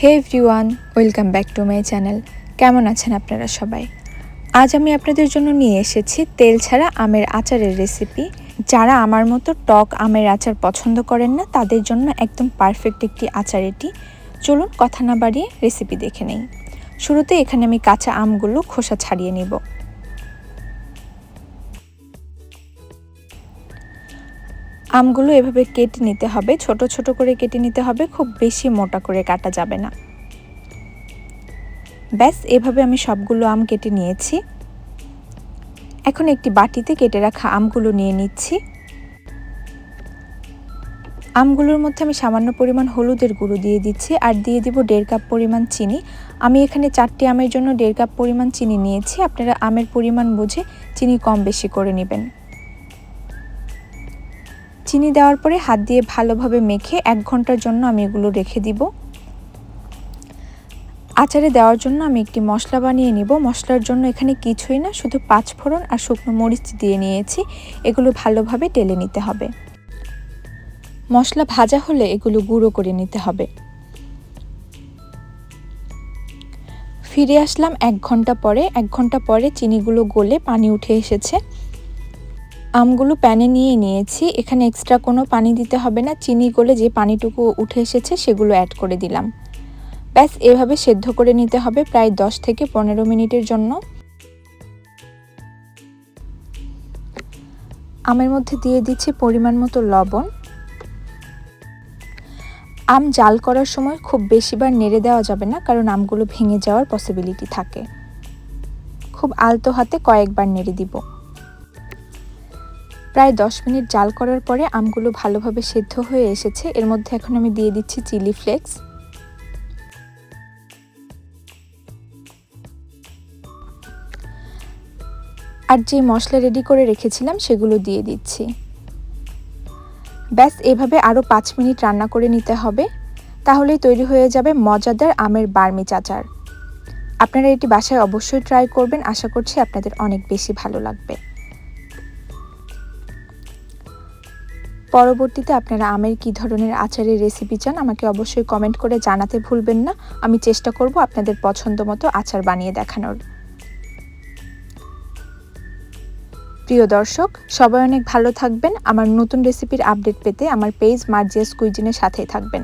Hey everyone, welcome back to my channel. কেমন আছেন আপনারা সবাই? আজ আমি আপনাদের জন্য নিয়ে এসেছি তেল ছাড়া আমের আচারের রেসিপি। যারা আমার মতো টক আমের আচার পছন্দ করেন না তাদের জন্য একদম পারফেক্ট একটি আচার এটি। চলুন কথা না বাড়িয়ে রেসিপি দেখে নেই। শুরুতে এখানে আমি কাঁচা আমগুলো খোসা ছাড়িয়ে নিব। আমগুলো এভাবে কেটে নিতে হবে, ছোট ছোট করে কেটে নিতে হবে, খুব বেশি মোটা করে কাটা যাবে না। ব্যাস এভাবে আমি সবগুলো আম কেটে নিয়েছি। এখন একটি বাটিতে কেটে রাখা আমগুলো নিয়ে নিচ্ছি। আমগুলোর মধ্যে আমি সামান্য পরিমাণ হলুদের গুঁড়ো দিয়ে দিচ্ছি আর দিয়ে দিব 1.5 কাপ পরিমাণ চিনি। আমি এখানে 4টি আমের জন্য 1.5 কাপ পরিমাণ চিনি নিয়েছি। আপনারা আমের পরিমাণ বুঝে চিনি কম বেশি করে নেবেন। চিনি দেওয়ার পরে হাত দিয়ে ভালোভাবে মেখে 1 ঘন্টার জন্য আমি এগুলো রেখে দিব। আচারে দেওয়ার জন্য আমি একটি মশলা বানিয়ে নিব। মশলার জন্য এখানে কিছুই না, শুধু 5 ফোড়ন আর শুকনো মরিচ দিয়ে নিয়েছি। এগুলো ভালোভাবে টেলে নিতে হবে। মশলা ভাজা হলে এগুলো গুঁড়ো করে নিতে হবে। ফিরে আসলাম 1 ঘন্টা পরে। 1 ঘন্টা পরে চিনিগুলো গলে পানি উঠে এসেছে। আমগুলো প্যানে নিয়ে নিয়েছি। এখানে এক্সট্রা কোনো পানি দিতে হবে না। চিনি গলে যে পানিটুকু উঠে এসেছে সেগুলো অ্যাড করে দিলাম। ব্যাস এভাবে সেদ্ধ করে নিতে হবে প্রায় 10 থেকে 15 মিনিটের জন্য। আমের মধ্যে দিয়ে দিচ্ছি পরিমাণ মতো লবণ। আম জাল করার সময় খুব বেশিবার নেড়ে দেওয়া যাবে না, কারণ আমগুলো ভেঙে যাওয়ার পসিবিলিটি থাকে। খুব আলতো হাতে কয়েকবার নেড়ে দিব। প্রায় 10 মিনিট জাল করার পরে আমগুলো ভালোভাবে সেদ্ধ হয়ে এসেছে। এর মধ্যে এখন আমি দিয়ে দিচ্ছি চিলি ফ্লেক্স। আর যে মশলা রেডি করে রেখেছিলাম সেগুলো দিয়ে দিচ্ছি। ব্যাস এভাবে আরও 5 মিনিট রান্না করে নিতে হবে, তাহলেই তৈরি হয়ে যাবে মজাদার আমের বার্মিজ আচার। আপনারা এটি বাসায় অবশ্যই ট্রাই করবেন, আশা করছি আপনাদের অনেক বেশি ভালো লাগবে। পরবর্তীতে আপনারা আমের কী ধরনের আচারের রেসিপি চান আমাকে অবশ্যই কমেন্ট করে জানাতে ভুলবেন না। আমি চেষ্টা করব আপনাদের পছন্দ মতো আচার বানিয়ে দেখানোর। প্রিয় দর্শক, সবাই অনেক ভালো থাকবেন। আমার নতুন রেসিপির আপডেট পেতে আমার পেজ মার্জিয়াস কুইজিনের সাথেই থাকবেন।